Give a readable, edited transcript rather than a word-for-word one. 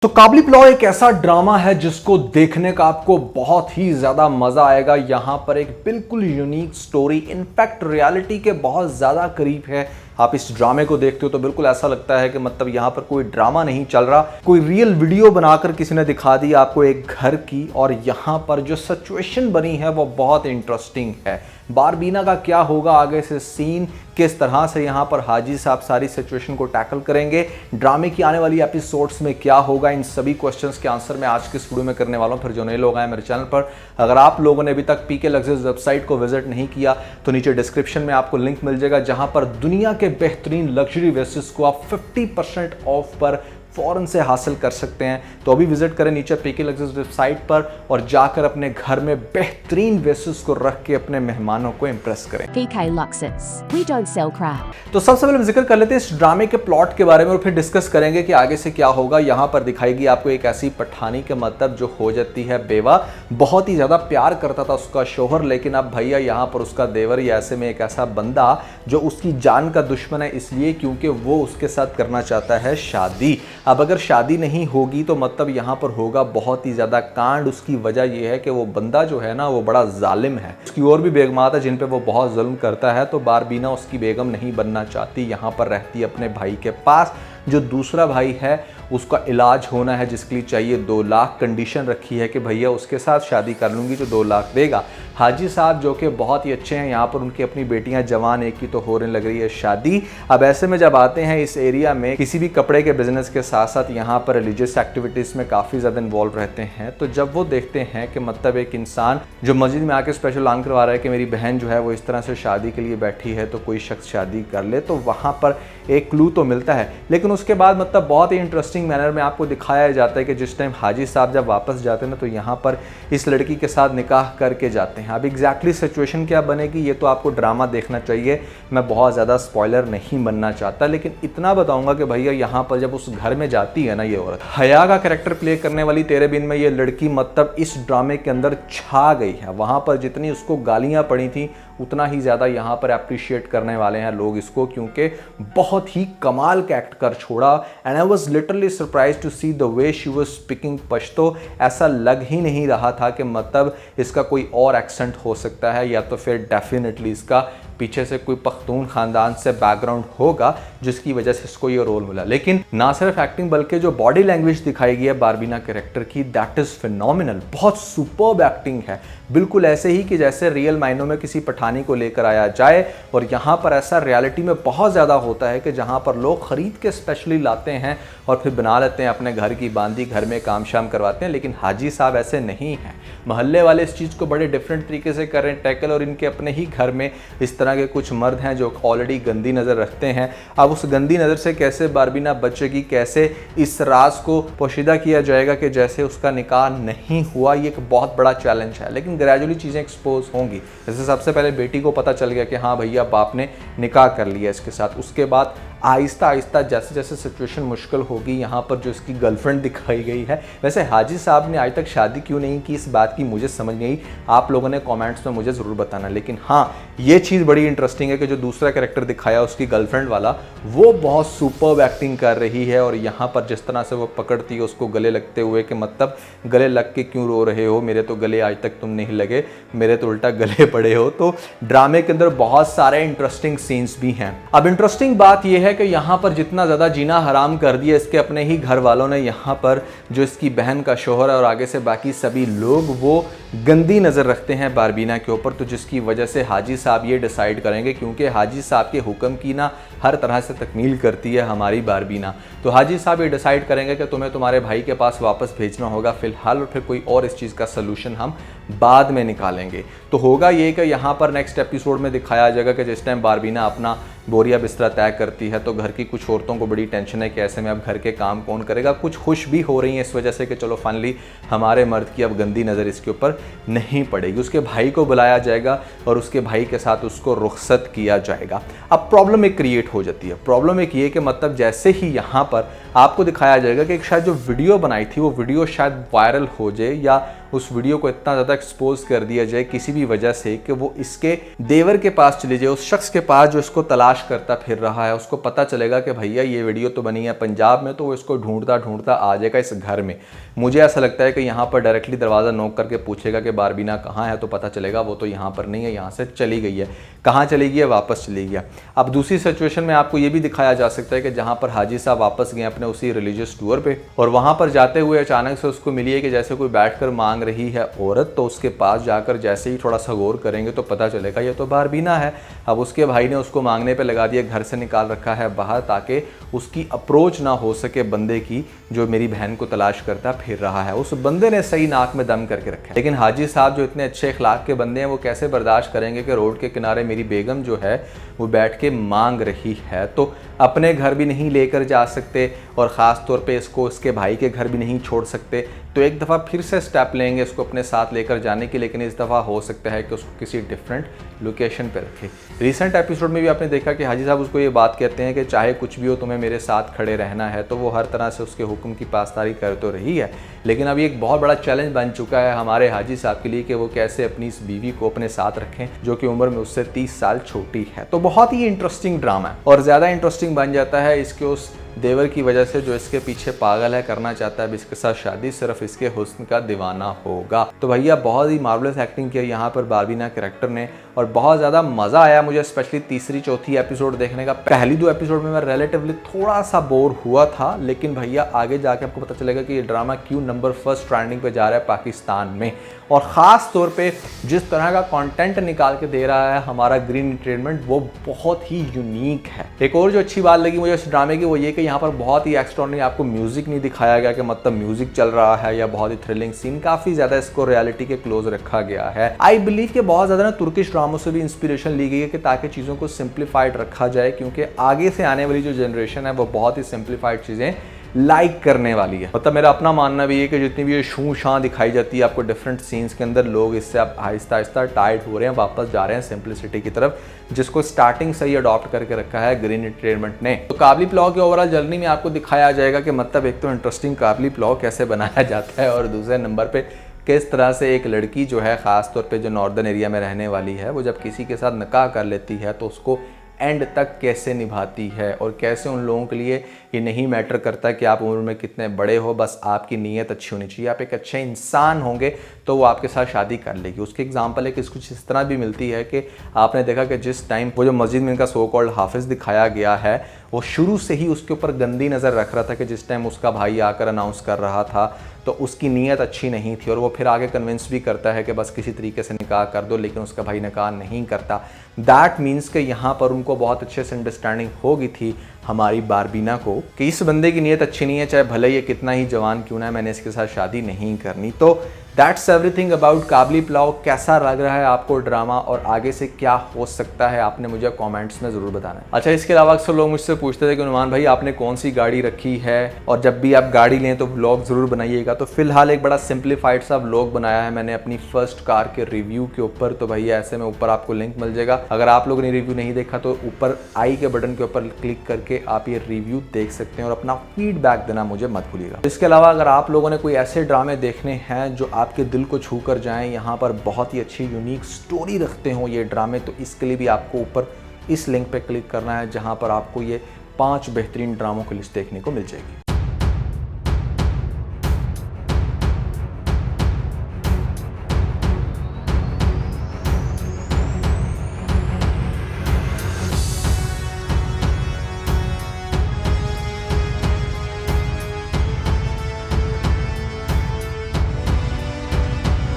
तो काबुली पुलाव एक ऐसा ड्रामा है जिसको देखने का आपको बहुत ही ज्यादा मजा आएगा। यहां पर एक बिल्कुल यूनिक स्टोरी, इनफैक्ट रियलिटी के बहुत ज्यादा करीब है। आप इस ड्रामे को देखते हो तो बिल्कुल ऐसा लगता है कि मतलब यहाँ पर कोई ड्रामा नहीं चल रहा, कोई रियल वीडियो बनाकर किसी ने दिखा दी आपको एक घर की। और यहाँ पर जो सिचुएशन बनी है वो बहुत इंटरेस्टिंग है। बारबीना का क्या होगा आगे से सीन, किस तरह से यहाँ पर हाजी साहब सारी सिचुएशन को टैकल करेंगे, ड्रामे की आने वाली एपिसोड्स में क्या होगा, इन सभी क्वेश्चंस के आंसर मैं आज के इस वीडियो में करने वाला हूँ। फिर जो नए लोग आए मेरे चैनल पर, अगर आप लोगों ने अभी तक पीके लग्जरीज वेबसाइट को विजिट नहीं किया तो नीचे डिस्क्रिप्शन में आपको लिंक मिल जाएगा, जहां पर दुनिया के बेहतरीन लग्जरी वेसेस को आप 50% ऑफ पर फौरन से हासिल कर सकते हैं। तो अभी विजिट करें नीचे पीके लग्जरीज वेबसाइट पर और जाकर अपने घर में बेहतरीन वेसेस को रख के अपने मेहमानों को इंप्रेस करें। PK Luxus. We don't sell crap. तो सबसे पहले हम जिक्र कर लेते हैं इस ड्रामे के प्लॉट के बारे में और फिर डिस्कस करेंगे कि आगे से क्या होगा। यहाँ पर दिखाएगी आपको एक ऐसी पठानी के मतलब जो हो जाती है बेवा। बहुत ही ज्यादा प्यार करता था उसका शोहर, लेकिन अब भैया यहाँ पर उसका देवर या ऐसे में एक ऐसा बंदा जो उसकी जान का दुश्मन है, इसलिए क्योंकि वो उसके साथ करना चाहता है शादी। अब अगर शादी नहीं होगी तो मतलब यहाँ पर होगा बहुत ही ज्यादा कांड। उसकी वजह यह है कि वो बंदा जो है ना वो बड़ा जालिम है। उसकी और भी बेगमात है जिन पे वो बहुत जुल्म करता है। तो बारबीना उसकी बेगम नहीं बनना चाहती, यहाँ पर रहती अपने भाई के पास। जो दूसरा भाई है उसका इलाज होना है जिसके लिए चाहिए 2 लाख। कंडीशन रखी है कि भैया उसके साथ शादी कर लूंगी जो 2 लाख देगा। हाजी साहब जो कि बहुत ही अच्छे हैं, यहाँ पर उनकी अपनी बेटियां जवान, एक की तो होने लग रही है शादी। अब ऐसे में जब आते हैं इस एरिया में किसी भी कपड़े के बिजनेस के साथ साथ यहाँ पर रिलीजियस एक्टिविटीज़ में काफ़ी ज़्यादा इन्वॉल्व रहते हैं। तो जब वो देखते हैं कि मतलब एक इंसान जो मस्जिद में आके स्पेशल ऐलान करवा रहा है कि मेरी बहन जो है वो इस तरह से शादी के लिए बैठी है तो कोई शख्स शादी कर ले, तो वहाँ पर एक क्लू तो मिलता है। लेकिन उसके बाद मतलब बहुत ही इंटरेस्टिंग मैनर में आपको दिखाया जाता है कि जिस टाइम हाजी साहब जब वापस जाते हैं ना तो यहाँ पर इस लड़की के साथ निकाह करके जाते हैं। अब एग्जैक्टली सिचुएशन क्या बनेगी ये तो आपको ड्रामा देखना चाहिए। मैं बहुत ज़्यादा स्पॉइलर नहीं बनना चाहता, लेकिन इतना बताऊंगा कि भैया यहाँ पर जब उस घर में जाती है ना ये औरत, हया का कैरेक्टर प्ले करने वाली तेरे बिन में ये लड़की मतलब इस ड्रामे के अंदर छा गई है। वहाँ पर जितनी उसको गालियाँ पड़ी थी उतना ही ज़्यादा यहाँ पर अप्रिशिएट करने वाले हैं लोग इसको, क्योंकि बहुत ही कमाल का एक्ट कर छोड़ा। And I was literally surprise to see the way she was speaking Pashto. ऐसा लग ही नहीं रहा था कि मतलब इसका कोई और एक्सेंट हो सकता है, या तो फिर डेफिनेटली इसका पीछे से कोई पख्तून खानदान से बैकग्राउंड होगा जिसकी वजह से इसको ये रोल मिला। लेकिन ना सिर्फ एक्टिंग बल्कि जो बॉडी लैंग्वेज दिखाई गई है बारबीना कैरेक्टर की, दैट इज फिनोमिनल। बहुत सुपर्ब एक्टिंग है, बिल्कुल ऐसे ही कि जैसे रियल मायनों में किसी पठानी को लेकर आया जाए। और यहाँ पर ऐसा रियलिटी में बहुत ज़्यादा होता है कि जहाँ पर लोग खरीद के स्पेशली लाते हैं और फिर बना लेते हैं अपने घर की बांदी, घर में काम शाम करवाते हैं। लेकिन हाजी साहब ऐसे नहीं हैं। मोहल्ले वाले इस चीज़ को बड़े डिफरेंट तरीके से कर रहे हैं टैकल, और इनके अपने ही घर में इस तरह के कुछ मर्द हैं जो ऑलरेडी गंदी नज़र रखते हैं। अब उस गंदी नज़र से कैसे बारबीना बचेगी, कैसे इस राज को पोशीदा किया जाएगा कि जैसे उसका निकाह नहीं हुआ, ये एक बहुत बड़ा चैलेंज है। लेकिन ग्रेजुअली चीज़ें एक्सपोज होंगी। जैसे सबसे पहले बेटी को पता चल गया कि हाँ भैया बाप ने निकाह कर लिया इसके साथ, उसके बाद आहिस्ता आहिस्ता जैसे जैसे सिचुएशन मुश्किल होगी, यहाँ पर जो इसकी गर्लफ्रेंड दिखाई गई है। वैसे हाजी साहब ने आज तक शादी क्यों नहीं की इस बात की मुझे समझ नहीं आई, आप लोगों ने कमेंट्स में मुझे ज़रूर बताना। लेकिन हाँ ये चीज़ बड़ी इंटरेस्टिंग है कि जो दूसरा कैरेक्टर दिखाया उसकी गर्लफ्रेंड वाला, वो बहुत सुपर्ब एक्टिंग कर रही है। और यहाँ पर जिस तरह से वो पकड़ती है उसको गले लगते हुए कि मतलब गले लग के क्यों रो रहे हो, मेरे तो गले आज तक तुम नहीं लगे, मेरे तो उल्टा गले पड़े हो। तो ड्रामे के अंदर बहुत सारे इंटरेस्टिंग सीन्स भी हैं। अब इंटरेस्टिंग बात यह है कि यहाँ पर जितना ज़्यादा जीना हराम कर दिया इसके अपने ही घर वालों ने, यहाँ पर जो इसकी बहन का शोहर है और आगे से बाकी सभी लोग वो गंदी नज़र रखते हैं बारबीना के ऊपर। तो जिसकी वजह से हाजी साहब ये डिसाइड करेंगे, क्योंकि हाजी साहब के हुक्म की ना हर तरह से तकमील करती है हमारी बारबीना। तो हाजी साहब ये डिसाइड करेंगे कि तुम्हें तुम्हारे भाई के पास वापस भेजना होगा फ़िलहाल, और फिर कोई और इस चीज़ का सलूशन हम बाद में निकालेंगे। तो होगा ये कि यहाँ पर नेक्स्ट एपिसोड में दिखाया जाएगा कि जिस टाइम बारबीना अपना बोरिया बिस्तरा तय करती है तो घर की कुछ औरतों को बड़ी टेंशन है कि ऐसे में अब घर के काम कौन करेगा। कुछ खुश भी हो रही हैं इस वजह से कि चलो फाइनली हमारे मर्द की अब गंदी नज़र इसके ऊपर नहीं पड़ेगी। उसके भाई को बुलाया जाएगा और उसके भाई के साथ उसको रुखसत किया जाएगा। अब प्रॉब्लम एक क्रिएट हो जाती है। प्रॉब्लम एक ये कि मतलब जैसे ही यहाँ पर आपको दिखाया जाएगा कि शायद जो वीडियो बनाई थी वो वीडियो शायद वायरल हो जाए या उस वीडियो को इतना ज़्यादा एक्सपोज कर दिया जाए किसी भी वजह से कि वो इसके देवर के पास चले जाए, उस शख्स के पास जो इसको तलाश करता फिर रहा है। उसको पता चलेगा कि भैया ये वीडियो तो बनी है पंजाब में, तो वो इसको ढूंढता ढूंढता आ जाएगा इस घर में। मुझे ऐसा लगता है कि यहाँ पर डायरेक्टली दरवाज़ा नॉक करके पूछेगा कि बारबीना कहाँ है, तो पता चलेगा वो तो यहाँ पर नहीं है, यहाँ से चली गई है। कहाँ चली गई है? वापस चली गया। अब दूसरी सिचुएशन में आपको ये भी दिखाया जा सकता है कि जहाँ पर हाजी साहब वापस गए अपने उसी रिलीजियस टूर पे, और वहाँ पर जाते हुए अचानक से उसको मिली है कि जैसे कोई बैठकर मांग रही है औरत, तो उसके पास जाकर जैसे ही थोड़ा सा गौर करेंगे तो पता चलेगा ये तो बारबीना है। अब उसके भाई ने उसको मांगने पे लगा दिया, घर से निकाल रखा है बाहर, ताकि उसकी अप्रोच ना हो सके बंदे की जो मेरी बहन को तलाश करता फिर रहा है। उस बंदे ने सही नाक में दम करके रखा है। लेकिन हाजी साहब जो इतने अच्छे अखलाक के बंदे हैं, वो कैसे बर्दाश्त करेंगे कि रोड के किनारे मेरी बेगम जो है वो बैठ के मांग रही है। तो अपने घर भी नहीं लेकर जा सकते और ख़ास तौर पे इसको इसके भाई के घर भी नहीं छोड़ सकते, तो एक दफ़ा फिर से स्टेप लेंगे इसको अपने साथ लेकर जाने की। लेकिन इस दफ़ा हो सकता है कि उसको किसी डिफरेंट लोकेशन पे रखे। रिसेंट एपिसोड में भी आपने देखा कि हाजी साहब उसको ये बात कहते हैं कि चाहे कुछ भी हो तुम्हें मेरे साथ खड़े रहना है, तो वो हर तरह से उसके हुक्म की पासदारी कर तो रही है। लेकिन अभी एक बहुत बड़ा चैलेंज बन चुका है हमारे हाजी साहब के लिए कि वो कैसे अपनी इस बीवी को अपने साथ रखें जो कि उम्र में उससे 30 साल छोटी है। तो बहुत ही इंटरेस्टिंग ड्रामा है, और ज़्यादा इंटरेस्टिंग बन जाता है इसके उस देवर की वजह से जो इसके पीछे पागल है, करना चाहता है इसके साथ शादी, सिर्फ इसके हुस्न का दीवाना होगा। तो भैया बहुत ही मार्वलस एक्टिंग की यहाँ पर बारबीना कैरेक्टर ने, और बहुत ज़्यादा मज़ा आया मुझे स्पेशली तीसरी चौथी एपिसोड देखने का। पहली 2 एपिसोड में मैं रिलेटिवली थोड़ा सा बोर हुआ था, लेकिन भैया आगे जाके आपको पता चलेगा कि ये ड्रामा क्यों नंबर 1 ट्रेंडिंग पे जा रहा है पाकिस्तान में। और ख़ास तौर पे जिस तरह का कंटेंट निकाल के दे रहा है हमारा ग्रीन एंटरटेनमेंट, वो बहुत ही यूनिक है। एक और जो अच्छी बात लगी मुझे इस ड्रामे की वो ये कि यहाँ पर बहुत ही एक्स्ट्राऑर्डिनरी आपको म्यूजिक नहीं दिखाया गया कि मतलब म्यूजिक चल रहा है या बहुत ही थ्रिलिंग सीन, काफ़ी ज़्यादा इसको रियलिटी के क्लोज रखा गया है। आई बिलीव कि बहुत ज़्यादा ना तुर्किश ड्रामों से भी इंस्पिरेशन ली गई है कि ताकि चीज़ों को सिंप्लीफाइड रखा जाए, क्योंकि आगे से आने वाली जो जनरेशन है वो बहुत ही सिंप्लीफाइड चीज़ें लाइक करने वाली है। मतलब मेरा अपना मानना भी है कि जितनी भी ये शू शां दिखाई जाती है आपको डिफरेंट सीन्स के अंदर, लोग इससे अब आहिस्ता आहिस्ता टाइट हो रहे हैं, वापस जा रहे हैं सिंप्लिसिटी की तरफ, जिसको स्टार्टिंग से ही अडॉप्ट करके रखा है ग्रीन एंटरटेनमेंट ने। तो काबली पुलाव के ओवरऑल जर्नी में आपको दिखाया जाएगा कि मतलब एक तो इंटरेस्टिंग काबली पुलाव कैसे बनाया जाता है, और दूसरे नंबर पे किस तरह से एक लड़की जो है ख़ास तौर पे जो नॉर्दर्न एरिया में रहने वाली है, वो जब किसी के साथ निकाह कर लेती है तो उसको एंड तक कैसे निभाती है, और कैसे उन लोगों के लिए ये नहीं मैटर करता कि आप उम्र में कितने बड़े हो, बस आपकी नीयत अच्छी होनी चाहिए, आप एक अच्छे इंसान होंगे तो वो आपके साथ शादी कर लेगी। उसकी एग्जांपल है कि कुछ इस तरह भी मिलती है कि आपने देखा कि जिस टाइम वो जो मस्जिद में इनका सो कॉल्ड हाफिज़ दिखाया गया है, वो शुरू से ही उसके ऊपर गंदी नज़र रख रहा था कि जिस टाइम उसका भाई आकर अनाउंस कर रहा था तो उसकी नीयत अच्छी नहीं थी, और वो फिर आगे कन्विंस भी करता है कि बस किसी तरीके से निकाह कर दो, लेकिन उसका भाई निकाह नहीं करता। दैट मीन्स कि यहाँ पर उनको बहुत अच्छे से अंडरस्टैंडिंग हो गई थी हमारी बारबीना को कि इस बंदे की नीयत अच्छी नहीं है, चाहे भले ये कितना ही जवान क्यों ना है, मैंने इसके साथ शादी नहीं करनी। तो दैट्स एवरीथिंग अबाउट काबली पुलाव। कैसा लग रहा है आपको ड्रामा, और आगे से क्या हो सकता है, आपने मुझे कमेंट्स में ज़रूर बताना है। अच्छा, इसके अलावा अक्सर लोग मुझसे पूछते थे कि नुमान भाई आपने कौन सी गाड़ी रखी है, और जब भी आप गाड़ी लें तो व्लॉग ज़रूर बनाइएगा। तो फिलहाल एक बड़ा सिंप्लीफाइड सा व्लॉग बनाया है मैंने अपनी फर्स्ट कार के रिव्यू के ऊपर, तो भैया ऐसे में ऊपर आपको लिंक मिल जाएगा। अगर आप लोगों ने रिव्यू नहीं देखा तो ऊपर आई के बटन के ऊपर क्लिक करके आप ये रिव्यू देख सकते हैं, और अपना फीडबैक देना मुझे मत भूलिएगा। इसके अलावा अगर आप लोगों ने कोई ऐसे ड्रामे देखने हैं जो आपके दिल को छू कर जाएं, यहाँ पर बहुत ही अच्छी यूनिक स्टोरी रखते हो ये ड्रामे, तो इसके लिए भी आपको ऊपर इस लिंक पे क्लिक करना है, जहाँ पर आपको ये 5 बेहतरीन ड्रामों की लिस्ट देखने को मिल जाएगी।